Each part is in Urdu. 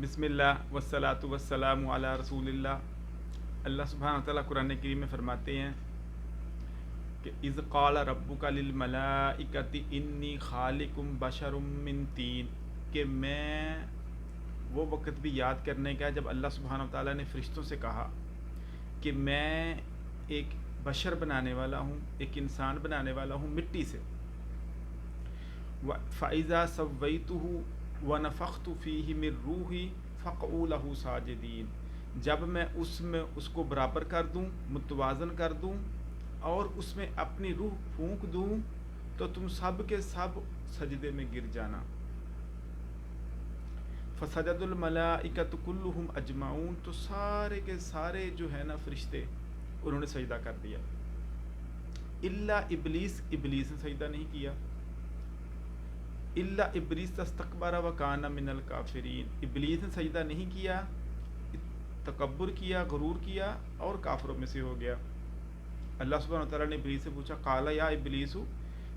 بسم اللہ والصلاۃ والسلام علی رسول اللہ۔ اللہ سبحانہ وتعالیٰ قرآن کریم میں فرماتے ہیں کہ اذ قال ربک للملائکۃ انی خالق بشر من طین، کہ میں وہ وقت بھی یاد کرنے کا ہے جب اللہ سبحانہ وتعالیٰ نے فرشتوں سے کہا کہ میں ایک بشر بنانے والا ہوں، ایک انسان بنانے والا ہوں مٹی سے۔ فَإِذَا سَوَّيْتُهُ وَنَفَخْتُ فِيهِ مِن رُوحِي فَقْعُوا لَهُ سَاجِدِينَ، جب میں اس کو برابر کر دوں، متوازن کر دوں اور اس میں اپنی روح پھونک دوں تو تم سب کے سب سجدے میں گر جانا۔ فَسَجَدَ الْمَلَائِكَةُ كُلُّهُمْ أَجْمَعُونَ، تو سارے کے سارے جو ہے نا فرشتے انہوں نے سجدہ کر دیا، الا ابلیس، ابلیس نے سجدہ نہیں کیا۔ الا ابلیس استکبر وکان من الکافرین، ابلیس نے سجدہ نہیں کیا، تکبر کیا، غرور کیا اور کافروں میں سے ہو گیا۔ اللہ سبحانہ وتعالیٰ نے ابلیس سے پوچھا قال یا ابلیس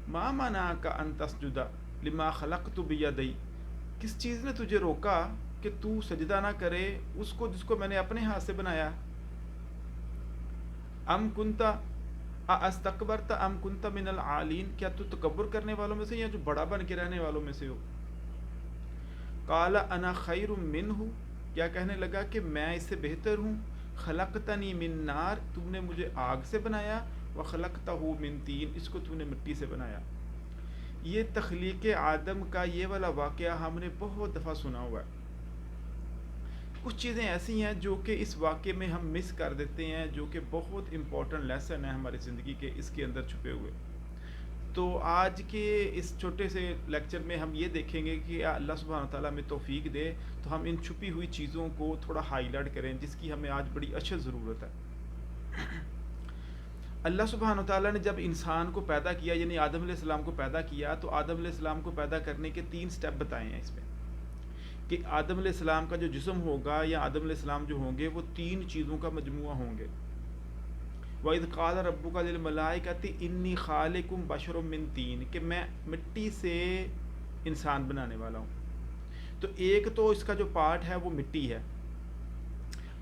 ما منعک ان تسجد لما خلقت بیدی، کس چیز نے تجھے روکا کہ تو سجدہ نہ کرے اس کو جس کو میں نے اپنے ہاتھ سے بنایا؟ ام کنتا استکبرت ام کنت من العالین، کیا تو تکبر کرنے والوں میں سے یا جو بڑا بن کے رہنے والوں میں سے ہو؟ قال انا خیر منہ، کیا کہنے لگا کہ میں اس سے بہتر ہوں۔ خلقتنی من نار، تم نے مجھے آگ سے بنایا، وخلقتہ من طین، اس کو تم نے مٹی سے بنایا۔ یہ تخلیق آدم کا یہ والا واقعہ ہم نے بہت دفعہ سنا ہوا ہے۔ کچھ چیزیں ایسی ہیں جو کہ اس واقعے میں ہم مس کر دیتے ہیں، جو کہ بہت امپورٹنٹ لیسن ہے ہماری زندگی کے اس کے اندر چھپے ہوئے۔ تو آج کے اس چھوٹے سے لیکچر میں ہم یہ دیکھیں گے کہ اللہ سبحانہ تعالیٰ ہمیں توفیق دے تو ہم ان چھپی ہوئی چیزوں کو تھوڑا ہائی لائٹ کریں جس کی ہمیں آج بڑی اشد ضرورت ہے۔ اللہ سبحانہ تعالیٰ نے جب انسان کو پیدا کیا، یعنی آدم علیہ السلام کو پیدا کیا، تو آدم علیہ السلام کو پیدا کرنے کے 3 سٹیپ بتائے ہیں اس میں، کہ آدم علیہ السلام کا جو جسم ہوگا یا آدم علیہ السلام جو ہوں گے وہ 3 چیزوں کا مجموعہ ہوں گے۔ وَإِذْ قَالَ رَبُّكَ لِلْمَلَائِكَةِ إِنِّي خَالِقٌ بَشَرٌ مِّن طِينٍ، کہ میں مٹی سے انسان بنانے والا ہوں۔ تو ایک تو اس کا جو پارٹ ہے وہ مٹی ہے،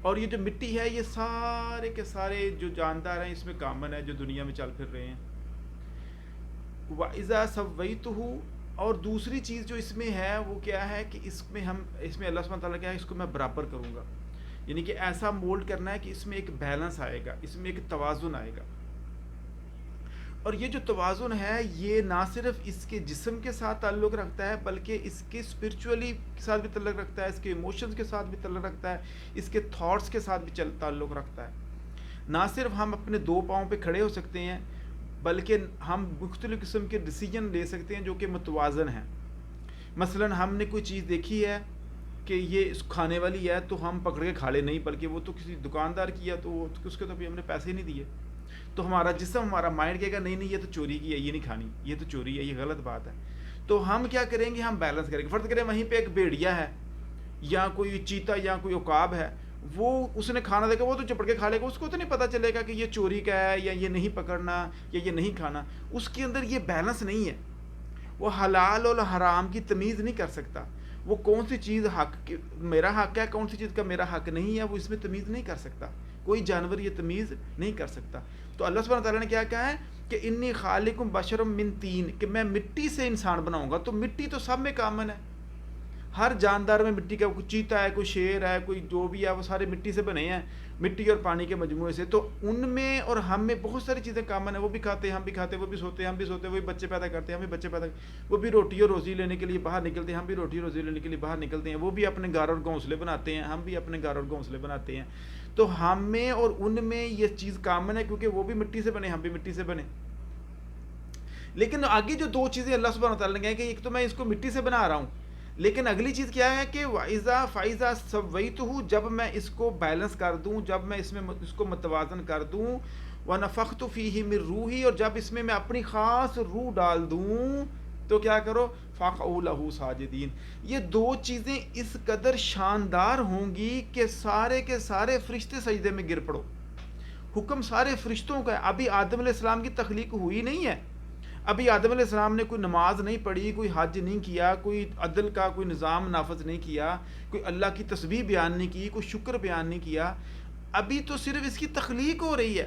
اور یہ جو مٹی ہے یہ سارے کے سارے جو جاندار ہیں اس میں کامن ہے، جو دنیا میں چل پھر رہے ہیں۔ وَإِذَا سَوَّيْتُهُ، اور دوسری چیز جو اس میں ہے وہ کیا ہے کہ اس میں اللہ سبحانہ تعالیٰ کیا ہے، اس کو میں برابر کروں گا، یعنی کہ ایسا مولڈ کرنا ہے کہ اس میں ایک بیلنس آئے گا، اس میں ایک توازن آئے گا۔ اور یہ جو توازن ہے یہ نہ صرف اس کے جسم کے ساتھ تعلق رکھتا ہے بلکہ اس کے اسپرچولی کے ساتھ بھی تعلق رکھتا ہے، اس کے ایموشنز کے ساتھ بھی تعلق رکھتا ہے، اس کے تھاٹس کے ساتھ بھی تعلق رکھتا ہے۔ نہ صرف ہم اپنے 2 پاؤں پہ کھڑے ہو سکتے ہیں بلکہ ہم مختلف قسم کے ڈیسیجن لے سکتے ہیں جو کہ متوازن ہیں۔ مثلا ہم نے کوئی چیز دیکھی ہے کہ یہ کھانے والی ہے تو ہم پکڑ کے کھا لے، نہیں بلکہ وہ تو کسی دکاندار کی ہے تو اس کے تو ابھی ہم نے پیسے ہی نہیں دیے، تو ہمارا جسم، ہمارا مائنڈ کہے گا نہیں یہ تو چوری کی ہے، یہ نہیں کھانی، یہ تو چوری ہے، یہ غلط بات ہے۔ تو ہم کیا کریں گے، ہم بیلنس کریں گے۔ فرض کریں وہیں پہ ایک بھیڑیا ہے یا کوئی چیتا یا کوئی عقاب ہے، وہ اس نے کھانا دیکھا، وہ تو چپڑ کے کھا لے گا، اس کو تو نہیں پتہ چلے گا کہ یہ چوری کا ہے یا یہ نہیں پکڑنا یا یہ نہیں کھانا۔ اس کے اندر یہ بیلنس نہیں ہے، وہ حلال اور حرام کی تمیز نہیں کر سکتا، وہ کون سی چیز حق میرا حق ہے، کون سی چیز کا میرا حق نہیں ہے، وہ اس میں تمیز نہیں کر سکتا۔ کوئی جانور یہ تمیز نہیں کر سکتا۔ تو اللہ سبحانہ تعالیٰ نے کیا کہا ہے کہ انی خالق بشر من طین، کہ میں مٹی سے انسان بناؤں گا۔ تو مٹی تو سب میں کامن ہے، ہر جاندار میں مٹی کا، کوئی چیتا ہے، کوئی شیر ہے، کوئی جو بھی ہے، وہ سارے مٹی سے بنے ہیں، مٹی اور پانی کے مجموعے سے۔ تو ان میں اور ہم میں بہت ساری چیزیں کامن ہیں، وہ بھی کھاتے ہیں، ہم بھی کھاتے ہیں، وہ بھی سوتے ہیں، ہم بھی سوتے ہیں، وہ بھی بچے پیدا کرتے ہیں، ہم بھی بچے پیدا کرتے ہیں، وہ بھی روٹی اور روزی لینے کے لیے باہر نکلتے ہیں، ہم بھی روٹی اور روزی لینے کے لیے باہر نکلتے ہیں، وہ بھی اپنے گھر اور گھونسلے بناتے ہیں، ہم بھی اپنے گھر اور گھونسلے بناتے ہیں۔ تو ہم میں اور ان میں یہ چیز کامن ہے کیونکہ وہ بھی مٹی سے بنے، ہم بھی مٹی سے بنے۔ لیکن آگے جو 2 چیزیں اللہ سبحانہ تعالیٰ نے کہا کہ ایک تو میں اس کو مٹی سے بنا رہا ہوں، لیکن اگلی چیز کیا ہے کہ وَإِذَا فَإِذَا سَوَّيْتُهُ، جب میں اس کو بیلنس کر دوں، جب میں اس میں اس کو متوازن کر دوں، وَنَفَخْتُ فِيهِ مِن رُوحِي، اور جب اس میں اپنی خاص روح ڈال دوں تو کیا کرو، فَقْعُوا لَهُ سَاجِدِينَ۔ یہ 2 چیزیں اس قدر شاندار ہوں گی کہ سارے کے سارے فرشتے سجدے میں گر پڑو۔ حکم سارے فرشتوں کا ہے، ابھی آدم علیہ السلام کی تخلیق ہوئی نہیں ہے، ابھی آدم علیہ السلام نے کوئی نماز نہیں پڑھی، کوئی حج نہیں کیا، کوئی عدل کا کوئی نظام نافذ نہیں کیا، کوئی اللہ کی تسبیح بیان نہیں کی، کوئی شکر بیان نہیں کیا، ابھی تو صرف اس کی تخلیق ہو رہی ہے۔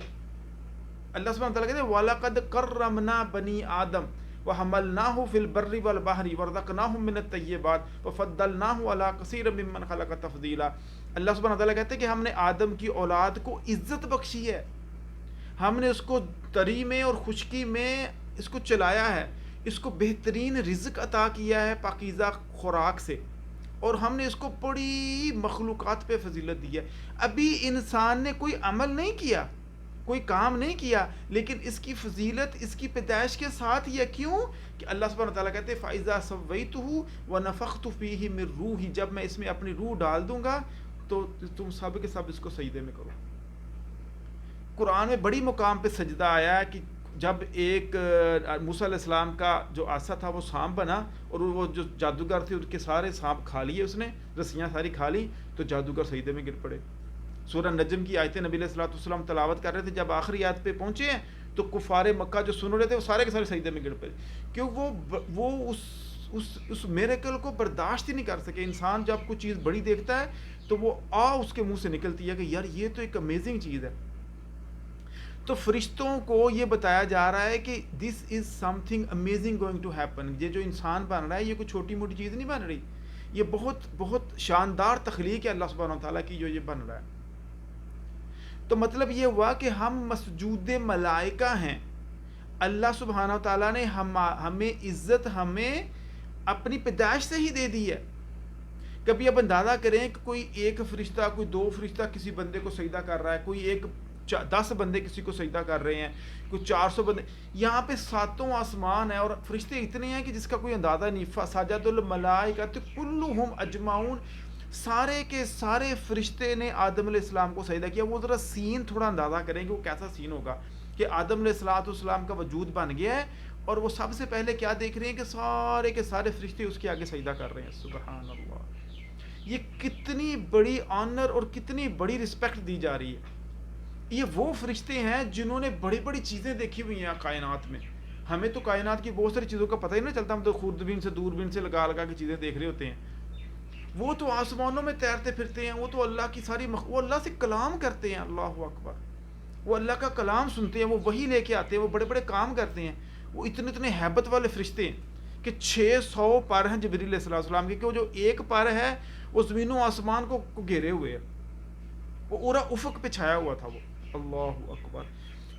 اللہ سبحانہ وتعالیٰ کہتے ہیں وَلَقَدْ كَرَّمْنَا بَنِي آدَمَ وَحَمَلْنَاهُ فِي الْبَرِّ وَالْبَحْرِ وَرَزَقْنَاهُم مِّنَ الطَّيِّبَاتِ وَفَضَّلْنَاهُ عَلَىٰ كَثِيرٍ مِّمَّنْ خَلَقَ تَفْضِيلًا۔ اللہ سبحانہ وتعالیٰ کہتے ہیں کہ ہم نے آدم کی اولاد کو عزت بخشی ہے، ہم نے اس کو تری میں اور خشکی میں اس کو چلایا ہے، اس کو بہترین رزق عطا کیا ہے پاکیزہ خوراک سے، اور ہم نے اس کو بڑی مخلوقات پہ فضیلت دی ہے۔ ابھی انسان نے کوئی عمل نہیں کیا، کوئی کام نہیں کیا، لیکن اس کی فضیلت اس کی پیدائش کے ساتھ ہی ہے۔ کیوں کہ اللہ سبحانہ وتعالیٰ کہتے ہیں فَإِذَا سَوَّيْتُهُ وَنَفَخْتُ فِيهِ مِن رُوحِي، جب میں اس میں اپنی روح ڈال دوں گا تو تم سب کے سب اس کو سجدے میں کرو۔ قرآن میں بڑی مقام پہ سجدہ آیا ہے کہ جب ایک موسیٰ علیہ السلام کا جو عصا تھا وہ سانپ بنا، اور وہ جو جادوگر تھے ان کے سارے سانپ کھا لیے، اس نے رسیاں ساری کھا لی، تو جادوگر سجدے میں گر پڑے۔ سورہ نجم کی آیتیں نبی علیہ الصلوۃ والسلام تلاوت کر رہے تھے، جب آخری آیت پہ پہنچے ہیں تو کفار مکہ جو سن رہے تھے وہ سارے کے سارے سجدے میں گر پڑے، کیونکہ وہ اس میریکل کو برداشت ہی نہیں کر سکے۔ انسان جب کوئی چیز بڑی دیکھتا ہے تو وہ اس کے منہ سے نکلتی ہے کہ یار یہ تو ایک امیزنگ چیز ہے۔ تو فرشتوں کو یہ بتایا جا رہا ہے کہ this is something amazing going to happen, یہ جو انسان بن رہا ہے یہ کوئی چھوٹی موٹی چیز نہیں بن رہی، یہ بہت بہت شاندار تخلیق ہے اللہ سبحانہ وتعالیٰ کی جو یہ بن رہا ہے۔ تو مطلب یہ ہوا کہ ہم مسجود ملائکہ ہیں، اللہ سبحانہ وتعالیٰ نے ہمیں عزت ہمیں اپنی پیدائش سے ہی دے دی ہے۔ کبھی اب اندازہ کریں کہ کوئی ایک فرشتہ، کوئی دو فرشتہ کسی بندے کو سجدہ کر رہا ہے، کوئی ایک 10 بندے کسی کو سجدہ کر رہے ہیں، کوئی 400 بندے، یہاں پہ 7 آسمان ہے اور فرشتے اتنے ہیں کہ جس کا کوئی اندازہ نہیں۔ فسجد الملائکۃ کلھم اجمعون، سارے کے سارے فرشتے نے آدم علیہ السلام کو سجدہ کیا۔ وہ ذرا سین تھوڑا اندازہ کریں کہ وہ کیسا سین ہوگا کہ آدم علیہ السلام کا وجود بن گیا ہے اور وہ سب سے پہلے کیا دیکھ رہے ہیں کہ سارے کے سارے فرشتے اس کے آگے سجدہ کر رہے ہیں۔ سبحان اللہ، یہ کتنی بڑی آنر اور کتنی بڑی رسپیکٹ دی جا رہی ہے۔ یہ وہ فرشتے ہیں جنہوں نے بڑی بڑی چیزیں دیکھی ہوئی ہیں کائنات میں۔ ہمیں تو کائنات کی بہت ساری چیزوں کا پتہ ہی نہیں چلتا، ہم تو خوردبین سے دوربین سے لگا لگا کے چیزیں دیکھ رہے ہوتے ہیں۔ وہ تو آسمانوں میں تیرتے پھرتے ہیں، وہ تو اللہ کی ساری وہ اللہ سے کلام کرتے ہیں۔ اللہ اکبر، وہ اللہ کا کلام سنتے ہیں، وہ وحی لے کے آتے ہیں، وہ بڑے بڑے کام کرتے ہیں۔ وہ اتنے ہیبت والے فرشتے ہیں کہ 600 پر ہیں جبریل علیہ السلام کے، کہ وہ جو ایک پر ہے وہ زمین و آسمان کو گھیرے ہوئے ہے، وہ پورا افق پہ چھایا ہوا تھا وہ۔ اللہ اکبر۔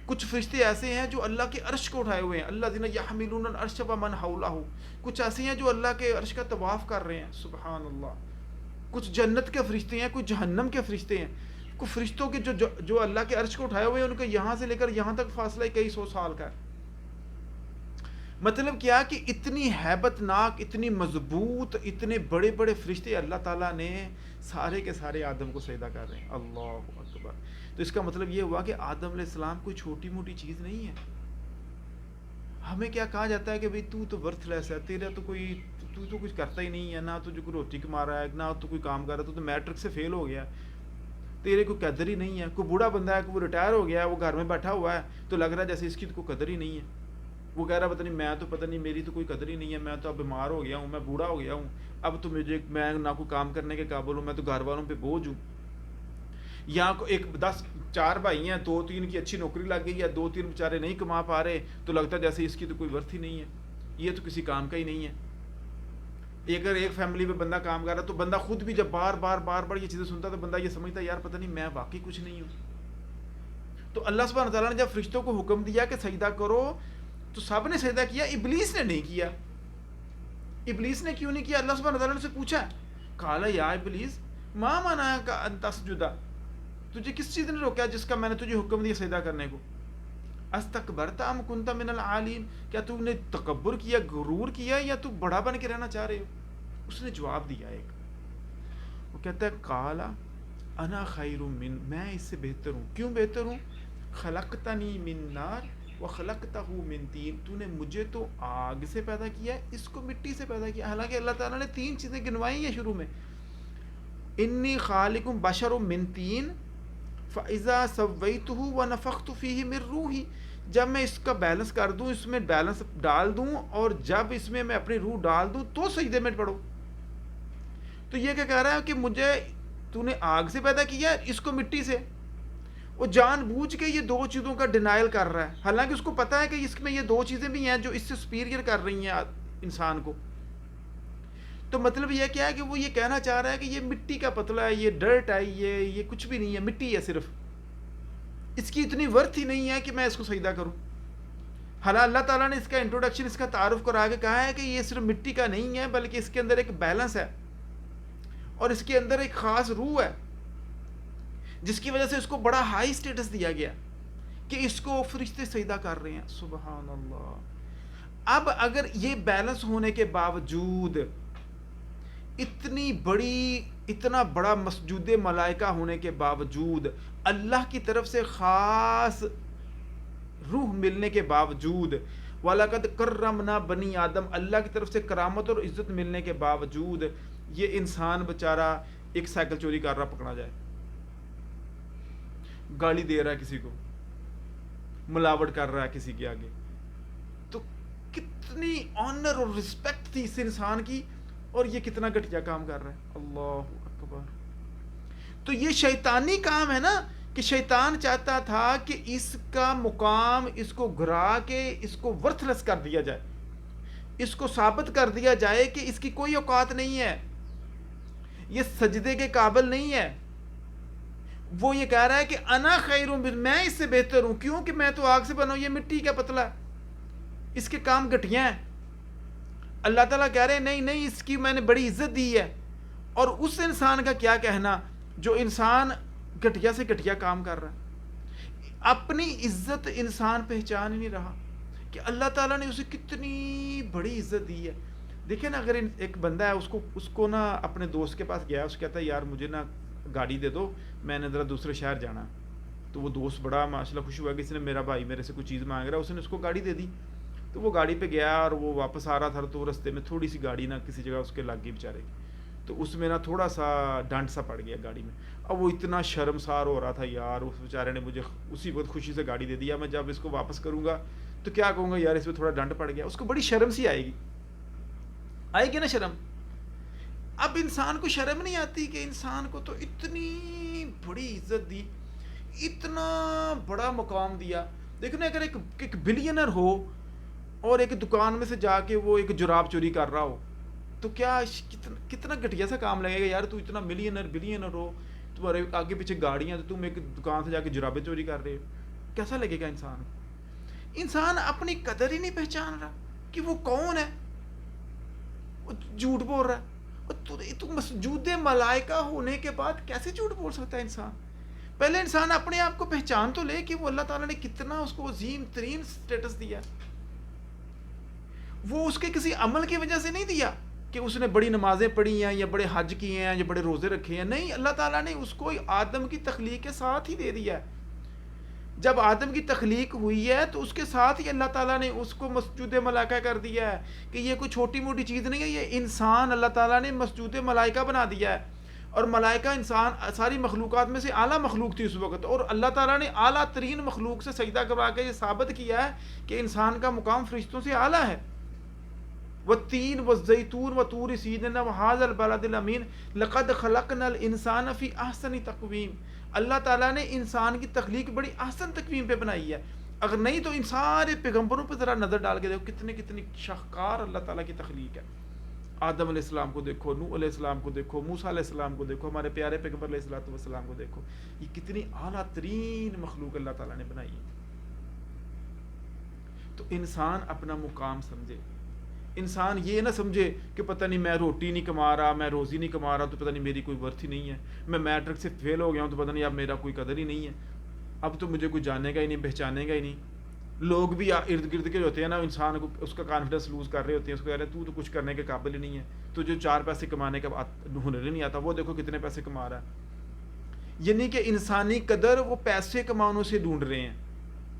کچھ فرشتے ایسے ہیں جو اللہ کے عرش کو اٹھائے ہوئے ہیں، الذین یحملون العرش ومن حولہ، کچھ ایسے ہیں جو اللہ کے عرش کا طواف کر رہے ہیں۔ سبحان اللہ۔ کچھ جنت کے فرشتے ہیں، کچھ جہنم کے فرشتے ہیں، کچھ فرشتوں کے جو اللہ کے عرش کو اٹھائے ہوئے ہیں، ان کا یہاں سے لے کر یہاں تک فاصلہ کئی 100 سال کا ہے۔ مطلب کیا کہ اتنی ہیبت ناک، اتنی مضبوط، اتنے بڑے بڑے فرشتے اللہ تعالیٰ نے سارے کے سارے آدم کو سجدہ کر رہے ہیں۔ اللہ اکبر۔ تو اس کا مطلب یہ ہوا کہ آدم علیہ السلام کوئی چھوٹی موٹی چیز نہیں ہے۔ ہمیں کیا کہا جاتا ہے کہ بھئی تو ورتھ لیس ہے، تیرا تو کوئی تو کچھ کرتا ہی نہیں ہے، نہ تو جو کوئی روٹی کما رہا ہے، نہ تو کوئی کام کر رہا ہے، تو میٹرک سے فیل ہو گیا ہے، تیرے کوئی قدر ہی نہیں ہے۔ کوئی بوڑھا بندہ ہے کہ وہ ریٹائر ہو گیا ہے، وہ گھر میں بیٹھا ہوا ہے، تو لگ رہا ہے جیسے اس کی تو کوئی قدر ہی نہیں ہے۔ وہ کہہ رہا پتہ نہیں میں تو پتہ نہیں میری تو کوئی قدر ہی نہیں ہے، میں تو اب بیمار ہو گیا ہوں، میں بوڑھا ہو گیا ہوں، اب تو میں نہ کوئی کام کرنے کے قابل ہوں، میں تو گھر والوں پہ بوجھ ہوں۔ یہاں کو ایک 4 بھائی ہیں، 2-3 کی اچھی نوکری لگ گئی ہے، 2-3 بیچارے نہیں کما پا رہے، تو لگتا ہے جیسے اس کی تو کوئی ورتھ ہی نہیں ہے، یہ تو کسی کام کا ہی نہیں ہے۔ اگر ایک فیملی میں بندہ کام کر رہا ہے تو بندہ خود بھی جب بار بار یہ چیزیں سنتا ہے تو بندہ یہ سمجھتا ہے یار پتہ نہیں میں واقعی کچھ نہیں ہوں۔ تو اللہ سبحانہ تعالیٰ نے جب فرشتوں کو حکم دیا کہ سجدہ کرو تو سب نے سجدہ کیا، ابلیس نے نہیں کیا۔ ابلیس نے کیوں نہیں کیا؟ اللہ سبحانہ تعالیٰ نے اسے پوچھا، قال یا ابلیس ما منعک ان تسجد، تجھے کس چیز نے روکا جس کا میں نے تجھے حکم دیا سجدہ کرنے کو؟ استکبرت ام کنت من العالین، کیا تو نے تکبر کیا، غرور کیا، یا تو بڑا بن کے رہنا چاہ رہے ہو؟ اس نے جواب دیا ایک، وہ کہتا ہے قال انا خیر من، میں اس سے بہتر ہوں۔ کیوں بہتر ہوں؟ خلقتنی من نار وخلقتہ من طین، تو نے مجھے تو آگ سے پیدا کیا ہے، اس کو مٹی سے پیدا کیا۔ حالانکہ اللہ تعالیٰ نے 3 چیزیں گنوائی ہیں شروع میں، انی خالق بشر من طین فاذا سویتہ ونفخت فیہ من روحی، جب میں اس کا بیلنس کر دوں، اس میں بیلنس ڈال دوں، اور جب اس میں میں اپنی روح ڈال دوں تو سجدے میں پڑھو. تو یہ کیا کہہ رہا ہے کہ مجھے تو نے آگ سے پیدا کیا، اس کو مٹی سے. وہ جان بوجھ کے یہ دو چیزوں کا ڈینائل کر رہا ہے، حالانکہ اس کو پتا ہے کہ اس میں یہ دو چیزیں بھی ہیں جو اس سے سپیریئر کر رہی ہیں انسان کو. تو مطلب یہ کیا ہے کہ وہ یہ کہنا چاہ رہا ہے کہ یہ مٹی کا پتلا ہے، یہ ڈرٹ ہے، یہ کچھ بھی نہیں ہے، مٹی ہے صرف، اس کی اتنی ورتھ ہی نہیں ہے کہ میں اس کو سجدہ کروں. حالانکہ اللہ تعالیٰ نے اس کا انٹروڈکشن، اس کا تعارف کرا کے کہا ہے کہ یہ صرف مٹی کا نہیں ہے، بلکہ اس کے اندر ایک بیلنس ہے، اور اس کے اندر ایک خاص روح ہے، جس کی وجہ سے اس کو بڑا ہائی سٹیٹس دیا گیا کہ اس کو فرشتے سجدہ کر رہے ہیں. سبحان اللہ. اب اگر یہ بیلنس ہونے کے باوجود اتنا بڑا مسجود ملائکہ ہونے کے باوجود، اللہ کی طرف سے خاص روح ملنے کے باوجود، وَلَقَدْ كَرَّمْنَا بَنِي آدم، اللہ کی طرف سے کرامت اور عزت ملنے کے باوجود یہ انسان بیچارہ ایک سائیکل چوری کر رہا پکڑا جائے، گالی دے رہا ہے کسی کو، ملاوٹ کر رہا ہے کسی کے آگے، تو کتنی آنر اور رسپیکٹ تھی اس انسان کی، اور یہ کتنا گھٹیا کام کر رہا ہے. اللہ اکبر. تو یہ شیطانی کام ہے نا، کہ شیطان چاہتا تھا کہ اس کا مقام، اس کو گرا کے اس کو ورتھ لیس کر دیا جائے، اس کو ثابت کر دیا جائے کہ اس کی کوئی اوقات نہیں ہے، یہ سجدے کے قابل نہیں ہے. وہ یہ کہہ رہا ہے کہ انا خیر من، میں اس سے بہتر ہوں، کیوں کہ میں تو آگ سے بنا ہوں، یہ مٹی کا پتلا ہے، اس کے کام گھٹیاں ہیں. اللہ تعالیٰ کہہ رہے ہیں نہیں اس کی میں نے بڑی عزت دی ہے. اور اس انسان کا کیا کہنا جو انسان گھٹیا سے گھٹیا کام کر رہا ہے. اپنی عزت انسان پہچان ہی نہیں رہا کہ اللہ تعالیٰ نے اسے کتنی بڑی عزت دی ہے. دیکھیں نا، اگر ایک بندہ ہے، اس کو نا اپنے دوست کے پاس گیا، اس کہتا ہے یار مجھے نا گاڑی دے دو، میں نے ذرا دوسرے شہر جانا. تو وہ دوست بڑا ماشاء اللہ خوش ہوا کہ اس نے میرا بھائی میرے سے کوئی چیز مانگ رہا ہے، اس نے اس کو گاڑی دے دی. تو وہ گاڑی پہ گیا اور وہ واپس آ رہا تھا، تو رستے میں تھوڑی سی گاڑی نا کسی جگہ اس کے لگ گئی بیچارے، تو اس میں نا تھوڑا سا ڈانٹ سا پڑ گیا گاڑی میں. اب وہ اتنا شرمسار ہو رہا تھا، یار اس بیچارے نے مجھے اسی وقت خوشی سے گاڑی دے دیا، میں جب اس کو واپس کروں گا تو کیا کہوں گا، یار اس میں تھوڑا ڈانٹ پڑ گیا. اس کو بڑی شرم سی آئے گی نا شرم. اب انسان کو شرم نہیں آتی کہ انسان کو تو اتنی بڑی عزت دی، اتنا بڑا مقام دیا. دیکھنا اگر ایک بلینر ہو اور ایک دکان میں سے جا کے وہ ایک جراب چوری کر رہا ہو، تو کیا کتنا گھٹیا سا کام لگے گا. یار تو اتنا بلینر ہو، تمہارے آگے پیچھے گاڑیاں، تو تم ایک دکان سے جا کے جرابیں چوری کر رہے ہو، کیسا لگے گا انسان. انسان اپنی قدر ہی نہیں پہچان رہا کہ وہ کون ہے، وہ جھوٹ بول رہا ہے. تو مسجود ملائکہ ہونے کے بعد کیسے جھوٹ بول سکتا ہے انسان. پہلے انسان اپنے آپ کو پہچان تو لے کہ وہ اللہ تعالیٰ نے کتنا اس کو عظیم ترین سٹیٹس دیا. وہ اس کے کسی عمل کی وجہ سے نہیں دیا کہ اس نے بڑی نمازیں پڑھی ہیں یا بڑے حج کیے ہیں یا بڑے روزے رکھے ہیں. نہیں، اللہ تعالیٰ نے اس کو آدم کی تخلیق کے ساتھ ہی دے دیا ہے. جب آدم کی تخلیق ہوئی ہے تو اس کے ساتھ ہی اللہ تعالیٰ نے اس کو مسجود ملائکہ کر دیا ہے کہ یہ کوئی چھوٹی موٹی چیز نہیں ہے. یہ انسان اللہ تعالیٰ نے مسجود ملائکہ بنا دیا ہے، اور ملائکہ انسان ساری مخلوقات میں سے اعلیٰ مخلوق تھی اس وقت، اور اللہ تعالیٰ نے اعلیٰ ترین مخلوق سے سجدہ کروا کے یہ ثابت کیا ہے کہ انسان کا مقام فرشتوں سے اعلیٰ ہے. والتین والزیتون وطور سینین وہذا البلد الامین لقد خلقنا الانسان فی احسن تقویم. اللہ تعالیٰ نے انسان کی تخلیق بڑی احسن تقویم پہ بنائی ہے. اگر نہیں تو ان سارے پیغمبروں پہ ذرا نظر ڈال کے دیکھو کتنی شاہکار اللہ تعالیٰ کی تخلیق ہے. آدم علیہ السلام کو دیکھو، نوح علیہ السلام کو دیکھو، موسیٰ علیہ السلام کو دیکھو، ہمارے پیارے پیغمبر علیہ السلام کو دیکھو. یہ کتنی اعلیٰ ترین مخلوق اللہ تعالیٰ نے بنائی ہے. تو انسان اپنا مقام سمجھے. انسان یہ نہ سمجھے کہ پتہ نہیں میں روٹی نہیں کما رہا، میں روزی نہیں کما رہا تو پتہ نہیں میری کوئی ورتھ ہی نہیں ہے، میں میٹرک سے فیل ہو گیا ہوں تو پتہ نہیں اب میرا کوئی قدر ہی نہیں ہے، اب تو مجھے کوئی جانے گا ہی نہیں، پہچانے گا ہی نہیں. لوگ بھی ارد گرد کے ہوتے ہیں نا، انسان کو اس کا کانفیڈنس لوز کر رہے ہوتے ہیں، اس کو کہہ رہے ہیں تو کچھ کرنے کے قابل ہی نہیں ہے، تو جو 4 پیسے کمانے کا ہنر ہی نہیں آتا، وہ دیکھو کتنے پیسے کما رہا ہے. یعنی کہ انسانی قدر وہ پیسے کمانے سے ڈھونڈ رہے ہیں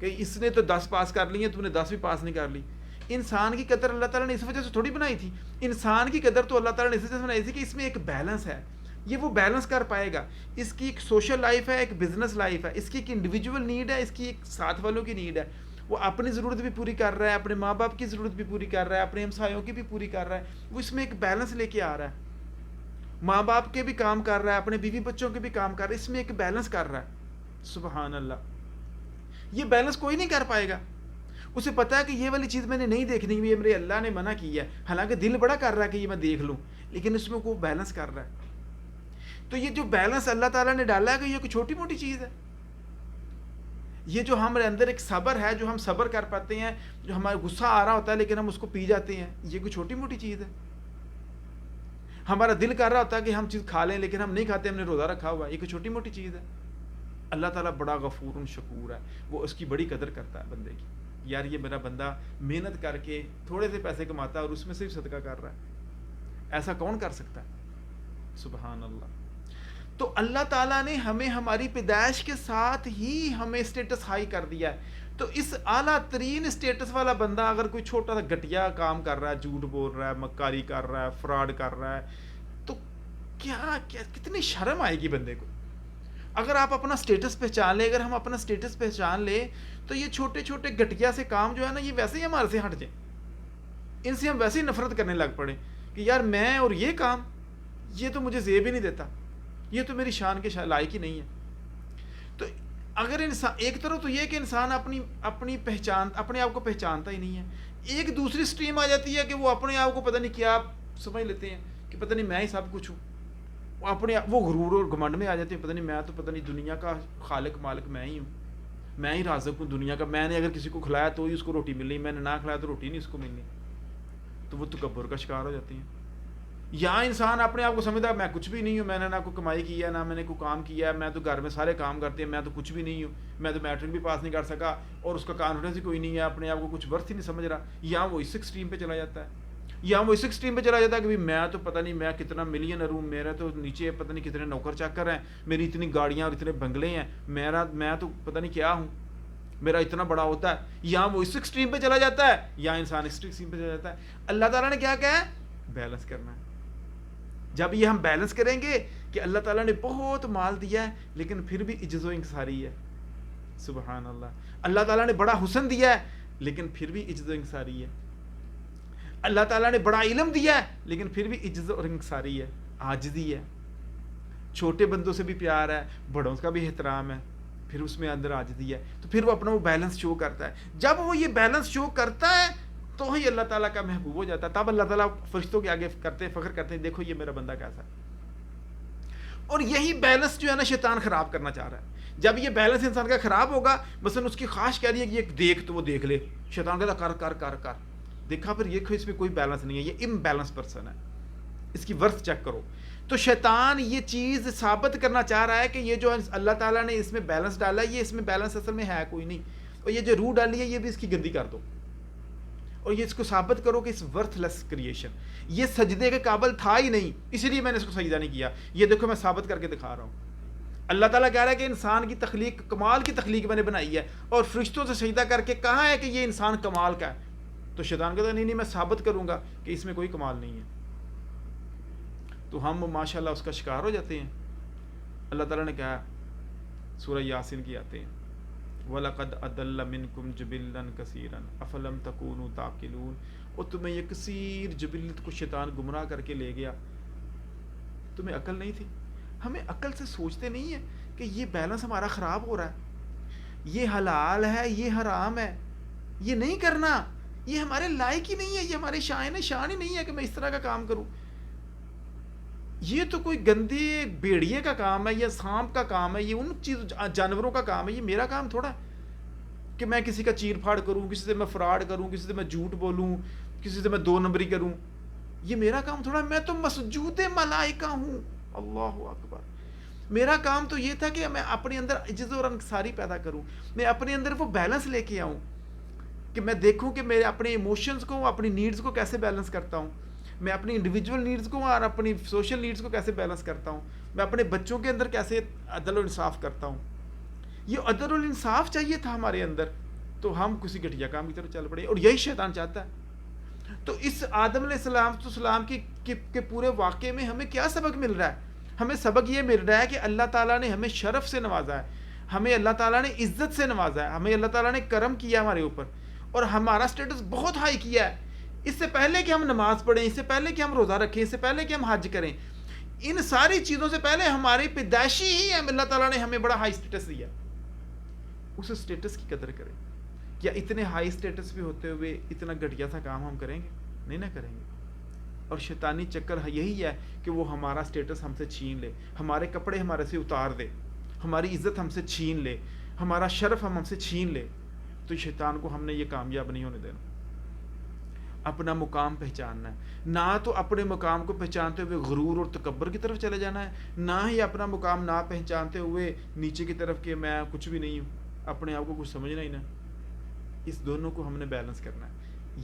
کہ اس نے تو 10 پاس کر لی ہیں، تو نے 10 بھی پاس نہیں کر لی. انسان کی قدر اللہ تعالیٰ نے اس وجہ سے تھوڑی بنائی تھی. انسان کی قدر تو اللہ تعالیٰ نے اس وجہ سے بنائی تھی کہ اس میں ایک بیلنس ہے، یہ وہ بیلنس کر پائے گا. اس کی ایک سوشل لائف ہے، ایک بزنس لائف ہے، اس کی ایک انڈیویجول نیڈ ہے، اس کی ایک ساتھ والوں کی نیڈ ہے. وہ اپنی ضرورت بھی پوری کر رہا ہے، اپنے ماں باپ کی ضرورت بھی پوری کر رہا ہے، اپنے ہمسایوں کی بھی پوری کر رہا ہے، وہ اس میں ایک بیلنس لے کے آ رہا ہے، ماں باپ کے بھی کام کر رہا ہے، اپنے بیوی بچوں کے بھی کام کر رہا ہے، اس میں ایک بیلنس کر رہا ہے. سبحان اللہ. یہ بیلنس کوئی نہیں کر پائے گا. اسے پتا ہے کہ یہ والی چیز میں نے نہیں دیکھنی، یہ میرے اللہ نے منع کی ہے، حالانکہ دل بڑا کر رہا ہے کہ یہ میں دیکھ لوں، لیکن اس میں کوئی بیلنس کر رہا ہے. تو یہ جو بیلنس اللہ تعالیٰ نے ڈالا ہے کہ یہ کوئی چھوٹی موٹی چیز ہے. یہ جو ہمارے اندر ایک صبر ہے، جو ہم صبر کر پاتے ہیں، جو ہمارا غصہ آ رہا ہوتا ہے لیکن ہم اس کو پی جاتے ہیں، یہ کوئی چھوٹی موٹی چیز ہے. ہمارا دل کر رہا ہوتا ہے کہ ہم چیز کھا لیں لیکن ہم نہیں کھاتے، ہم نے روزہ رکھا ہوا ہے، یہ کوئی چھوٹی موٹی چیز ہے. اللہ تعالیٰ بڑا غفور شکور ہے، وہ اس کی بڑی قدر کرتا ہے بندے کی. یار یہ میرا بندہ محنت کر کے تھوڑے سے پیسے کماتا ہے اور اس میں سے بھی صدقہ کر رہا ہے، ایسا کون کر سکتا ہے؟ سبحان اللہ. تو اللہ تعالیٰ نے ہمیں ہماری پیدائش کے ساتھ ہی ہمیں اسٹیٹس ہائی کر دیا ہے. تو اس اعلیٰ ترین اسٹیٹس والا بندہ اگر کوئی چھوٹا سا گھٹیا کام کر رہا ہے، جھوٹ بول رہا ہے، مکاری کر رہا ہے، فراڈ کر رہا ہے، تو کیا کتنی شرم آئے گی بندے کو. اگر آپ اپنا اسٹیٹس پہچان لیں، اگر ہم اپنا اسٹیٹس پہچان لیں تو یہ چھوٹے چھوٹے گھٹیا سے کام جو ہے نا، یہ ویسے ہی ہمارے سے ہٹ جائیں، ان سے ہم ویسے ہی نفرت کرنے لگ پڑیں کہ یار میں اور یہ کام، یہ تو مجھے زیب ہی نہیں دیتا، یہ تو میری شان کے لائق ہی نہیں ہے. تو اگر انسان ایک طرف تو یہ کہ انسان اپنی پہچان، اپنے آپ کو پہچانتا ہی نہیں ہے، ایک دوسری سٹریم آ جاتی ہے کہ وہ اپنے آپ کو پتہ نہیں کیا سمجھ لیتے ہیں کہ پتہ نہیں میں ہی سب کچھ ہوں. وہ غرور اور گھمنڈ میں آ جاتے ہیں، پتہ نہیں میں تو پتہ نہیں دنیا کا خالق مالک میں ہی ہوں، میں ہی رازق ہوں دنیا کا، میں نے اگر کسی کو کھلایا تو ہی اس کو روٹی ملنی، میں نے نہ کھلایا تو روٹی نہیں اس کو ملنی. تو وہ تکبر کا شکار ہو جاتے ہیں. یا انسان اپنے آپ کو سمجھتا ہے میں کچھ بھی نہیں ہوں، میں نے نہ کوئی کمائی کی ہے، نہ میں نے کوئی کام کیا ہے، میں تو گھر میں سارے کام کرتے ہیں، میں تو کچھ بھی نہیں ہوں، میں تو میٹرک بھی پاس نہیں کر سکا، اور اس کا کانفیڈنس ہی کوئی نہیں ہے، اپنے آپ کو کچھ ورتھ ہی نہیں سمجھ رہا. یا وہ اس ایکسٹریم پہ چلا جاتا ہے، یا وہ اس ایکسٹریم پہ چلا جاتا ہے کہ میں تو پتہ نہیں میں کتنا ملینئر ہوں، میرا تو نیچے پتہ نہیں کتنے نوکر چاکر ہیں، میری اتنی گاڑیاں اور اتنے بنگلے ہیں، میں تو پتہ نہیں کیا ہوں، میرا اتنا بڑا ہوتا ہے. یا وہ اس ایکسٹریم پہ چلا جاتا ہے، یا انسان اس ایکسٹریم پہ چلا جاتا ہے. اللہ تعالیٰ نے کیا کہا ہے؟ بیلنس کرنا ہے. جب یہ ہم بیلنس کریں گے کہ اللہ تعالیٰ نے بہت مال دیا ہے لیکن پھر بھی عجز و انکساری ہے. سبحان اللہ. اللہ تعالیٰ نے بڑا حسن دیا ہے لیکن پھر بھی عجز و انکساری ہے. اللہ تعالیٰ نے بڑا علم دیا ہے لیکن پھر بھی عجز اور انکساری ہے، عاجزی ہے. چھوٹے بندوں سے بھی پیار ہے، بڑوں کا بھی احترام ہے، پھر اس میں اندر عاجزی ہے. تو پھر وہ اپنا وہ بیلنس شو کرتا ہے. جب وہ یہ بیلنس شو کرتا ہے تو ہی اللہ تعالیٰ کا محبوب ہو جاتا ہے. تب اللہ تعالیٰ فرشتوں کے آگے فخر کرتے ہیں، دیکھو یہ میرا بندہ کیسا ہے. اور یہی بیلنس جو ہے نا شیطان خراب کرنا چاہ رہا ہے. جب یہ بیلنس انسان کا خراب ہوگا، مثلا اس کی خواہش کہہ رہی ہے کہ یہ دیکھ، تو وہ دیکھ لے. شیطان کہتا کر کر کر کر، دیکھا پھر یہ اس میں کوئی بیلنس نہیں ہے، یہ امبیلنس پرسن ہے، اس کی ورتھ چیک کرو. تو شیطان یہ چیز ثابت کرنا چاہ رہا ہے کہ یہ جو اللہ تعالیٰ نے اس میں بیلنس ڈالا ہے، یہ اس میں بیلنس اصل میں ہے کوئی نہیں، اور یہ جو روح ڈالی ہے یہ بھی اس کی گندی کر دو، اور یہ اس کو ثابت کرو کہ اس ورتھ لیس کریشن، یہ سجدے کے قابل تھا ہی نہیں، اس لیے میں نے اس کو سجدہ نہیں کیا. یہ دیکھو میں ثابت کر کے دکھا رہا ہوں. اللہ تعالیٰ کہہ رہا ہے کہ انسان کی تخلیق کمال کی تخلیق میں نے بنائی ہے، اور فرشتوں سے سجدہ کر کے کہا ہے کہ یہ انسان کمال کا ہے. تو شیطان کہتا ہے نہیں میں ثابت کروں گا کہ اس میں کوئی کمال نہیں ہے. تو ہم ماشاءاللہ اس کا شکار ہو جاتے ہیں. اللہ تعالیٰ نے کہا سورہ یاسین کی آتے ہیں وَلَقَدْ أَضَلَّ مِنْكُمْ جِبِلًّا كَثِيرًا أَفَلَمْ تَكُونُوا تَعْقِلُونَ. اور تمہیں یہ کثیر جبلت کو شیطان گمراہ کر کے لے گیا، تمہیں عقل نہیں تھی. ہمیں عقل سے سوچتے نہیں ہیں کہ یہ بیلنس ہمارا خراب ہو رہا ہے، یہ حلال ہے یہ حرام ہے، یہ نہیں کرنا، یہ ہمارے لائق ہی نہیں ہے، یہ ہمارے شان ہی نہیں ہے کہ میں اس طرح کا کام کروں. یہ تو کوئی گندے بھیڑیے کا کام ہے، یہ سانپ کا کام ہے، یہ ان جانوروں کا کام ہے، یہ میرا کام تھوڑا کہ میں کسی کا چیر پھاڑ کروں، کسی سے میں فراڈ کروں، کسی سے میں جھوٹ بولوں، کسی سے میں 2 نمبری کروں. یہ میرا کام تھوڑا، میں تو مسجود ملائکہ ہوں. اللہ اکبر. میرا کام تو یہ تھا کہ میں اپنے اندر عجز اور انکساری پیدا کروں، میں اپنے اندر وہ بیلنس لے کے آؤں کہ میں دیکھوں کہ میں اپنے ایموشنز کو، اپنی نیڈز کو کیسے بیلنس کرتا ہوں، میں اپنی انڈیویجول نیڈز کو اور اپنی سوشل نیڈز کو کیسے بیلنس کرتا ہوں، میں اپنے بچوں کے اندر کیسے عدل و انصاف کرتا ہوں. یہ عدل و انصاف چاہیے تھا ہمارے اندر، تو ہم کسی گھٹیا کام کی طرف چل پڑے، اور یہی شیطان چاہتا ہے. تو اس آدم علیہ السلام کے پورے واقعے میں ہمیں کیا سبق مل رہا ہے؟ ہمیں سبق یہ مل رہا ہے کہ اللہ تعالیٰ نے ہمیں شرف سے نوازا ہے. ہمیں اللہ تعالیٰ نے عزت سے نوازا ہے, ہمیں اللہ تعالیٰ نے کرم کیا ہمارے اوپر, اور ہمارا سٹیٹس بہت ہائی کیا ہے. اس سے پہلے کہ ہم نماز پڑھیں, اس سے پہلے کہ ہم روزہ رکھیں, اس سے پہلے کہ ہم حج کریں, ان ساری چیزوں سے پہلے ہماری پیدائشی ہی اللہ تعالیٰ نے ہمیں بڑا ہائی سٹیٹس دیا. اس سٹیٹس کی قدر کریں. کیا اتنے ہائی سٹیٹس بھی ہوتے ہوئے اتنا گھٹیا سا کام ہم کریں گے؟ نہیں نہ کریں گے. اور شیطانی چکر یہی ہے کہ وہ ہمارا سٹیٹس ہم سے چھین لے, ہمارے کپڑے ہمارے سے اتار دے, ہماری عزت ہم سے چھین لے, ہمارا شرف ہم سے چھین لے. تو شیطان کو ہم نے یہ کامیاب نہیں ہونے دینا. اپنا مقام پہچاننا ہے, نہ تو اپنے مقام کو پہچانتے ہوئے غرور اور تکبر کی طرف چلے جانا ہے, نہ ہی اپنا مقام نہ پہچانتے ہوئے نیچے کی طرف کہ میں کچھ بھی نہیں ہوں, اپنے آپ کو کچھ سمجھنا ہی نہ. اس دونوں کو ہم نے بیلنس کرنا ہے.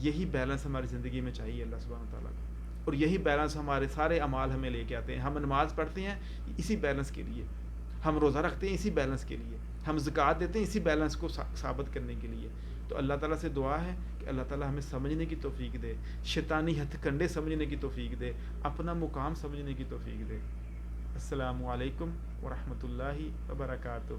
یہی بیلنس ہماری زندگی میں چاہیے اللہ سبحانہ تعالیٰ کو, اور یہی بیلنس ہمارے سارے اعمال ہمیں لے کے آتے ہیں. ہم نماز پڑھتے ہیں اسی بیلنس کے لیے, ہم روزہ رکھتے ہیں اسی بیلنس کے لیے, ہم زکوٰۃ دیتے ہیں اسی بیلنس کو ثابت کرنے کے لیے. تو اللہ تعالیٰ سے دعا ہے کہ اللہ تعالیٰ ہمیں سمجھنے کی توفیق دے, شیطانی ہتھ کنڈے سمجھنے کی توفیق دے, اپنا مقام سمجھنے کی توفیق دے. السلام علیکم ورحمۃ اللہ وبرکاتہ.